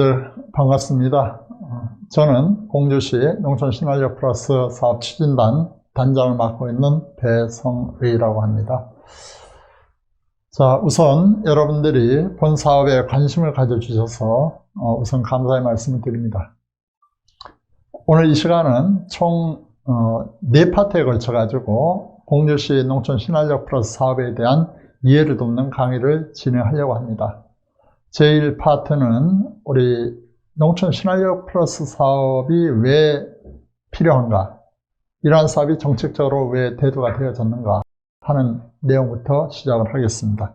여러분들 반갑습니다. 저는 공주시 농촌신활력 플러스 사업 추진단 단장을 맡고 있는 배성의라고 합니다. 자, 우선 여러분들이 본 사업에 관심을 가져주셔서 우선 감사의 말씀을 드립니다. 오늘 이 시간은 총 4파트에 걸쳐 가지고 공주시 농촌신활력 플러스 사업에 대한 이해를 돕는 강의를 진행하려고 합니다. 제1파트는 우리 농촌신활력 플러스 사업이 왜 필요한가, 이러한 사업이 정책적으로 왜 대두가 되어졌는가 하는 내용부터 시작을 하겠습니다.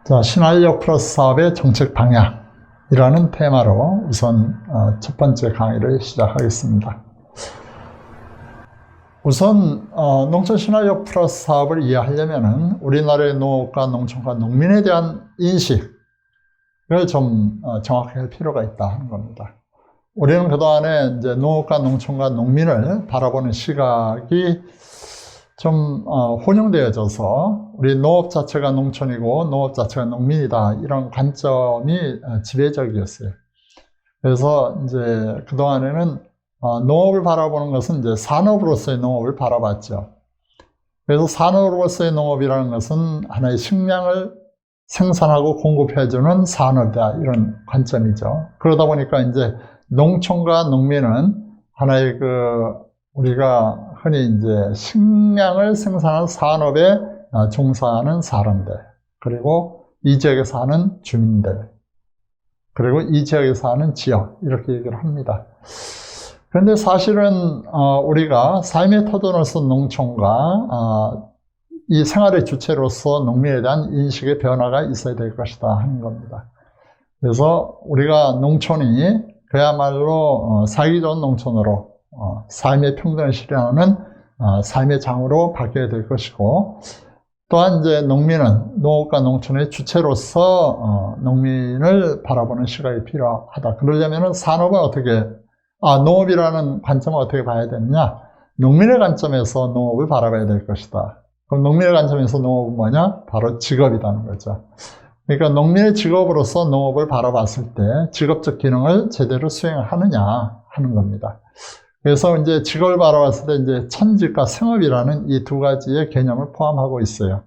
자, 신활력 플러스 사업의 정책 방향이라는 테마로 우선 첫 번째 강의를 시작하겠습니다. 우선 농촌신활력 플러스 사업을 이해하려면 우리나라의 농업과 농촌과 농민에 대한 인식을 좀 정확하게 할 필요가 있다 하는 겁니다. 우리는 그동안에 이제 농업과 농촌과 농민을 바라보는 시각이 좀 혼용되어져서 우리 농업 자체가 농촌이고 농업 자체가 농민이다, 이런 관점이 지배적이었어요. 그래서 이제 그동안에는 농업을 바라보는 것은 이제 산업으로서의 농업을 바라봤죠. 그래서 산업으로서의 농업이라는 것은 하나의 식량을 생산하고 공급해주는 산업이다, 이런 관점이죠. 그러다 보니까 이제 농촌과 농민은 하나의 우리가 흔히 이제 식량을 생산하는 산업에 종사하는 사람들, 그리고 이 지역에 사는 주민들, 그리고 이 지역에 사는 지역, 이렇게 얘기를 합니다. 그런데 사실은 우리가 삶의 터전으로서 농촌과 이 생활의 주체로서 농민에 대한 인식의 변화가 있어야 될 것이다 하는 겁니다. 그래서 우리가 농촌이 그야말로 살기 좋은 농촌으로 삶의 평등을 실현하는 삶의 장으로 바뀌어야 될 것이고, 또한 이제 농민은 농업과 농촌의 주체로서 농민을 바라보는 시각이 필요하다. 그러려면 산업은 어떻게, 농업이라는 관점을 어떻게 봐야 되느냐? 농민의 관점에서 농업을 바라봐야 될 것이다. 그럼 농민의 관점에서 농업은 뭐냐? 바로 직업이라는 거죠. 그러니까 농민의 직업으로서 농업을 바라봤을 때 직업적 기능을 제대로 수행하느냐 하는 겁니다. 그래서 이제 직업을 바라봤을 때 이제 천직과 생업이라는 이 두 가지의 개념을 포함하고 있어요.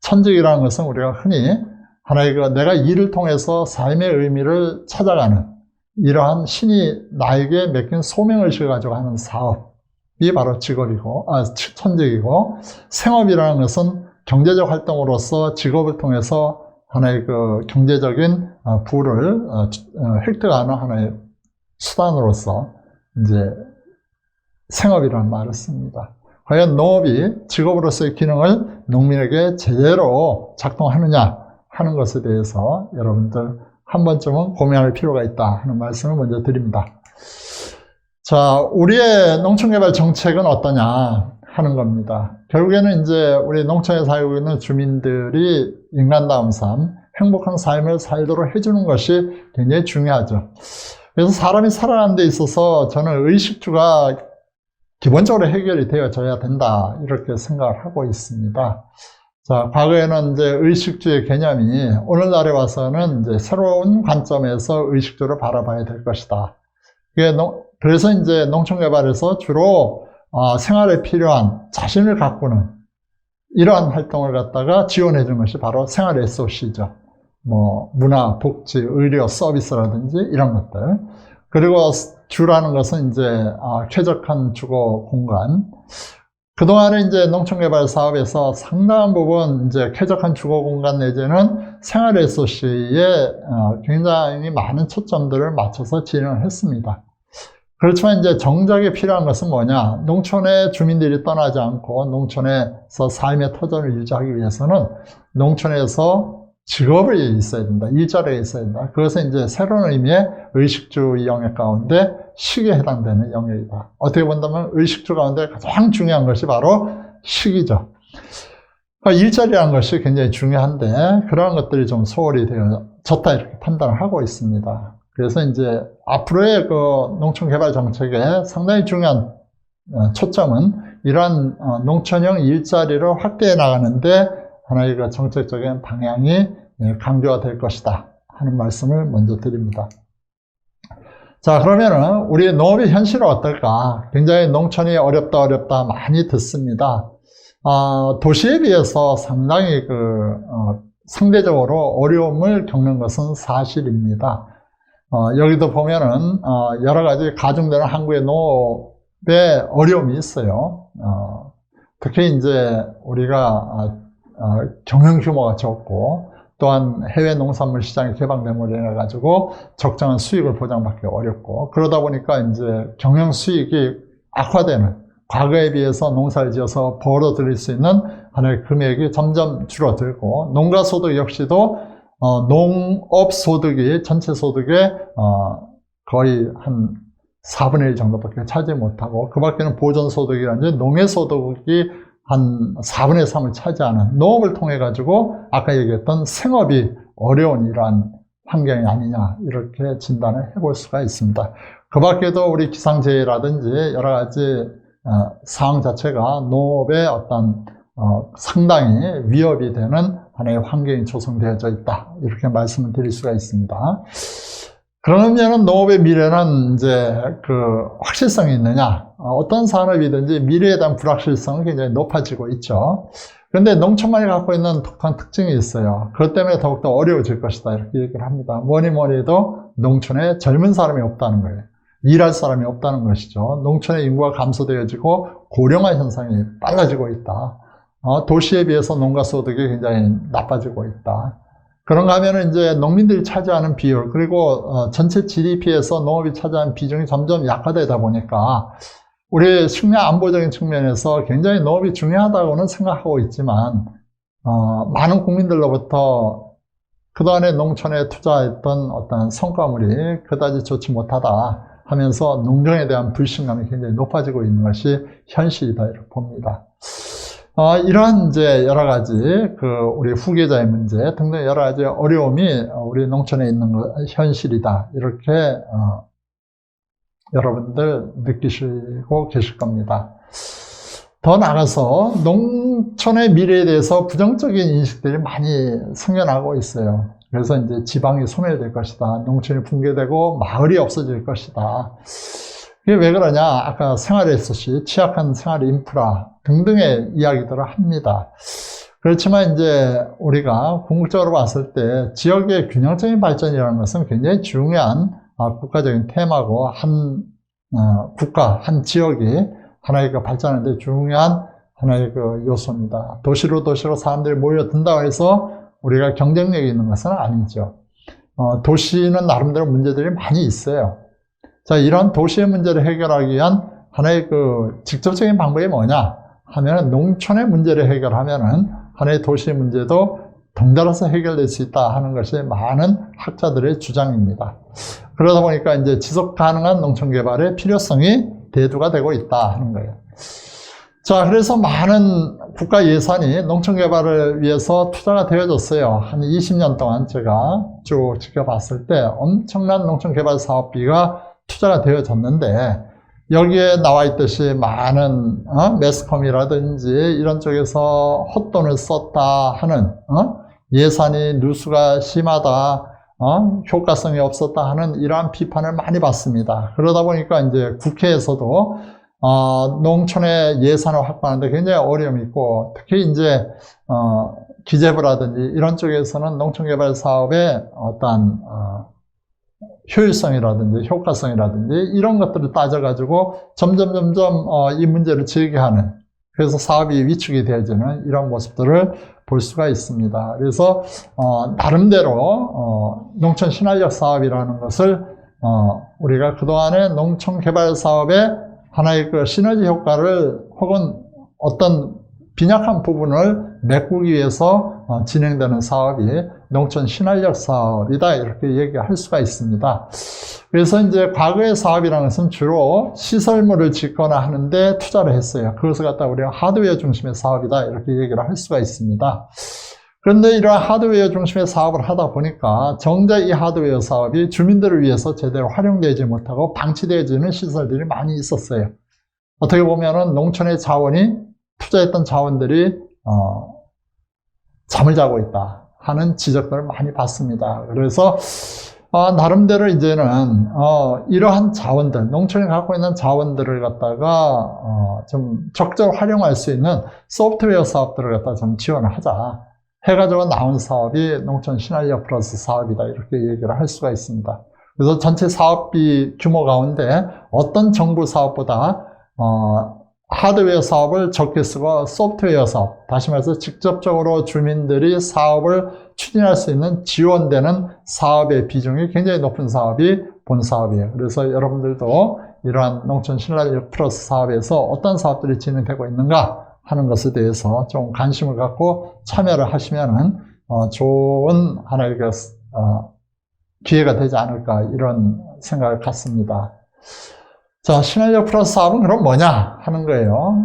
천직이라는 것은 우리가 흔히 하나의 내가 일을 통해서 삶의 의미를 찾아가는 이러한 신이 나에게 맡긴 소명의식을 가지고 하는 사업이 바로 직업이고, 천직이고, 생업이라는 것은 경제적 활동으로서 직업을 통해서 하나의 경제적인 부를 획득하는 하나의 수단으로서 이제 생업이라는 말을 씁니다. 과연 농업이 직업으로서의 기능을 농민에게 제대로 작동하느냐 하는 것에 대해서 여러분들 한 번쯤은 고민할 필요가 있다 하는 말씀을 먼저 드립니다. 자, 우리의 농촌개발 정책은 어떠냐 하는 겁니다. 결국에는 이제 우리 농촌에 살고 있는 주민들이 인간다운 삶, 행복한 삶을 살도록 해주는 것이 굉장히 중요하죠. 그래서 사람이 살아가는 데 있어서 저는 의식주가 기본적으로 해결이 되어져야 된다, 이렇게 생각을 하고 있습니다. 자, 과거에는 이제 의식주의 개념이 오늘날에 와서는 이제 새로운 관점에서 의식주를 바라봐야 될 것이다. 그래서 이제 농촌개발에서 주로 생활에 필요한 자신을 가꾸는 이러한 활동을 갖다가 지원해 주는 것이 바로 생활 SOC죠. 뭐 문화, 복지, 의료, 서비스라든지 이런 것들. 그리고 주라는 것은 이제 쾌적한 주거 공간. 그동안에 이제 농촌개발 사업에서 상당한 부분 이제 쾌적한 주거 공간 내지는 생활 SOC에 굉장히 많은 초점들을 맞춰서 진행을 했습니다. 그렇지만 이제 정작에 필요한 것은 뭐냐? 농촌의 주민들이 떠나지 않고 농촌에서 삶의 터전을 유지하기 위해서는 농촌에서 직업이 있어야 된다. 일자리가 있어야 된다. 그것은 이제 새로운 의미의 의식주 영역 가운데 식에 해당되는 영역이다. 어떻게 본다면 의식주 가운데 가장 중요한 것이 바로 식이죠. 그러니까 일자리라는 것이 굉장히 중요한데 그러한 것들이 좀 소홀히 되어졌다, 이렇게 판단을 하고 있습니다. 그래서 이제 앞으로의 농촌 개발 정책의 상당히 중요한 초점은 이러한 농촌형 일자리를 확대해 나가는데 하나의 정책적인 방향이 강조가 될 것이다 하는 말씀을 먼저 드립니다. 자, 그러면은 우리 농업의 현실은 어떨까? 굉장히 농촌이 어렵다 많이 듣습니다. 도시에 비해서 상당히 상대적으로 어려움을 겪는 것은 사실입니다. 여기도 보면은 여러 가지 가중되는 한국의 농업에 어려움이 있어요. 특히 이제 우리가 경영 규모가 적고 또한 해외 농산물 시장이 개방됨으로 인해 가지고 적정한 수익을 보장받기 어렵고, 그러다 보니까 이제 경영 수익이 악화되는, 과거에 비해서 농사를 지어서 벌어들일 수 있는 하나의 금액이 점점 줄어들고, 농가 소득 역시도 농업 소득이 전체 소득의 거의 한 4분의 1 정도밖에 차지 못하고, 그 밖에는 보존소득이라든지 농해소득이 한 4분의 3을 차지하는 농업을 통해 가지고 아까 얘기했던 생업이 어려운 이러한 환경이 아니냐, 이렇게 진단을 해볼 수가 있습니다. 그 밖에도 우리 기상재해라든지 여러 가지 상황 자체가 농업에 어떤 상당히 위협이 되는 하나의 환경이 조성되어져 있다, 이렇게 말씀을 드릴 수가 있습니다. 그러면은 농업의 미래는 이제 확실성이 있느냐? 어떤 산업이든지 미래에 대한 불확실성은 굉장히 높아지고 있죠. 그런데 농촌만이 갖고 있는 독특한 특징이 있어요. 그것 때문에 더욱더 어려워질 것이다, 이렇게 얘기를 합니다. 뭐니 해도 농촌에 젊은 사람이 없다는 거예요. 일할 사람이 없다는 것이죠. 농촌의 인구가 감소되어지고 고령화 현상이 빨라지고 있다. 도시에 비해서 농가 소득이 굉장히 나빠지고 있다. 그런가 하면은 이제 농민들이 차지하는 비율, 그리고 전체 GDP에서 농업이 차지하는 비중이 점점 약화되다 보니까 우리 식량 안보적인 측면에서 굉장히 농업이 중요하다고는 생각하고 있지만, 많은 국민들로부터 그동안에 농촌에 투자했던 어떤 성과물이 그다지 좋지 못하다 하면서 농정에 대한 불신감이 굉장히 높아지고 있는 것이 현실이다, 이렇게 봅니다. 이러한 이제 여러 가지 우리 후계자의 문제 등등 여러 가지 어려움이 우리 농촌에 있는 현실이다, 이렇게 여러분들 느끼시고 계실 겁니다. 더 나아가서 농촌의 미래에 대해서 부정적인 인식들이 많이 생겨나고 있어요. 그래서 이제 지방이 소멸될 것이다, 농촌이 붕괴되고 마을이 없어질 것이다. 이게 왜 그러냐? 아까 생활리소시, 취약한 생활 인프라 등등의 이야기들을 합니다. 그렇지만 이제 우리가 궁극적으로 봤을 때 지역의 균형적인 발전이라는 것은 굉장히 중요한 국가적인 테마고, 한 국가, 한 지역이 하나의 발전하는 데 중요한 하나의 요소입니다. 도시로 사람들이 모여든다고 해서 우리가 경쟁력이 있는 것은 아니죠. 도시는 나름대로 문제들이 많이 있어요. 자, 이런 도시의 문제를 해결하기 위한 하나의 직접적인 방법이 뭐냐 하면은 농촌의 문제를 해결하면은 하나의 도시의 문제도 덩달아서 해결될 수 있다 하는 것이 많은 학자들의 주장입니다. 그러다 보니까 이제 지속 가능한 농촌 개발의 필요성이 대두가 되고 있다 하는 거예요. 자, 그래서 많은 국가 예산이 농촌 개발을 위해서 투자가 되어졌어요. 한 20년 동안 제가 쭉 지켜봤을 때 엄청난 농촌 개발 사업비가 투자가 되어졌는데, 여기에 나와 있듯이 많은 매스컴이라든지 이런 쪽에서 헛돈을 썼다 하는, 예산이 누수가 심하다, 효과성이 없었다 하는 이러한 비판을 많이 받습니다. 그러다 보니까 이제 국회에서도 농촌의 예산을 확보하는데 굉장히 어려움이 있고, 특히 이제 기재부라든지 이런 쪽에서는 농촌개발 사업의 어떤 효율성이라든지 효과성이라든지 이런 것들을 따져가지고 점점 이 문제를 제기하는, 그래서 사업이 위축이 되어지는 이런 모습들을 볼 수가 있습니다. 그래서 나름대로 농촌 신활력 사업이라는 것을 우리가 그동안의 농촌 개발 사업의 하나의 시너지 효과를 혹은 어떤 빈약한 부분을 메꾸기 위해서 진행되는 사업이 농촌 신활력 사업이다, 이렇게 얘기할 수가 있습니다. 그래서 이제 과거의 사업이라는 것은 주로 시설물을 짓거나 하는데 투자를 했어요. 그것을 갖다 우리가 하드웨어 중심의 사업이다, 이렇게 얘기를 할 수가 있습니다. 그런데 이러한 하드웨어 중심의 사업을 하다 보니까 정작 이 하드웨어 사업이 주민들을 위해서 제대로 활용되지 못하고 방치되어지는 시설들이 많이 있었어요. 어떻게 보면은 농촌의 자원이, 투자했던 자원들이 잠을 자고 있다 하는 지적들을 많이 받습니다. 그래서 나름대로 이제는 이러한 자원들, 농촌이 갖고 있는 자원들을 갖다가 좀 적절 활용할 수 있는 소프트웨어 사업들을 갖다가 좀 지원을 하자 해가지고 나온 사업이 농촌 시나리오 플러스 사업이다, 이렇게 얘기를 할 수가 있습니다. 그래서 전체 사업비 규모 가운데 어떤 정부 사업보다 하드웨어 사업을 적게 쓰고 소프트웨어 사업, 다시 말해서 직접적으로 주민들이 사업을 추진할 수 있는 지원되는 사업의 비중이 굉장히 높은 사업이 본 사업이에요. 그래서 여러분들도 이러한 농촌 시나리오 플러스 사업에서 어떤 사업들이 진행되고 있는가 하는 것에 대해서 좀 관심을 갖고 참여를 하시면은 좋은 하나의 기회가 되지 않을까, 이런 생각을 갖습니다. 자, 시나리오 플러스 사업은 그럼 뭐냐 하는 거예요.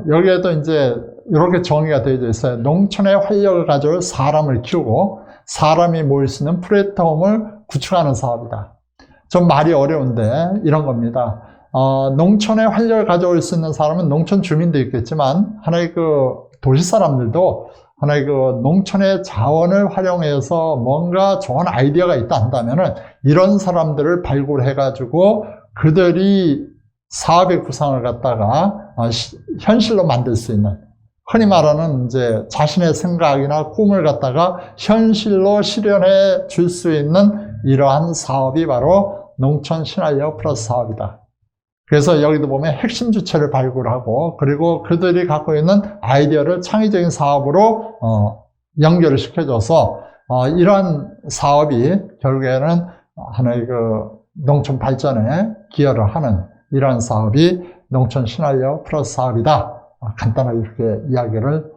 여기에도 이제 이렇게 정의가 되어 있어요. 농촌의 활력을 가져올 사람을 키우고 사람이 모일 수 있는 플랫폼을 구축하는 사업이다. 좀 말이 어려운데 이런 겁니다. 농촌의 활력을 가져올 수 있는 사람은 농촌 주민도 있겠지만, 하나의 도시 사람들도 하나의 농촌의 자원을 활용해서 뭔가 좋은 아이디어가 있다 한다면은 이런 사람들을 발굴해가지고 그들이 사업의 구상을 갖다가 현실로 만들 수 있는, 흔히 말하는 이제 자신의 생각이나 꿈을 갖다가 현실로 실현해 줄 수 있는 이러한 사업이 바로 농촌 시나리오 플러스 사업이다. 그래서 여기도 보면 핵심 주체를 발굴하고, 그리고 그들이 갖고 있는 아이디어를 창의적인 사업으로 연결을 시켜줘서 이러한 사업이 결국에는 하나의 농촌 발전에 기여를 하는 이러한 사업이 농촌 시나리오 플러스 사업이다. 간단하게 이렇게 이야기를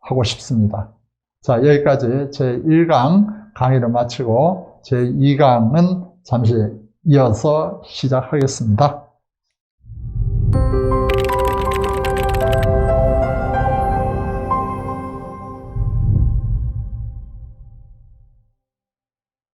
하고 싶습니다. 자, 여기까지 제 1강 강의를 마치고 제 2강은 잠시 이어서 시작하겠습니다.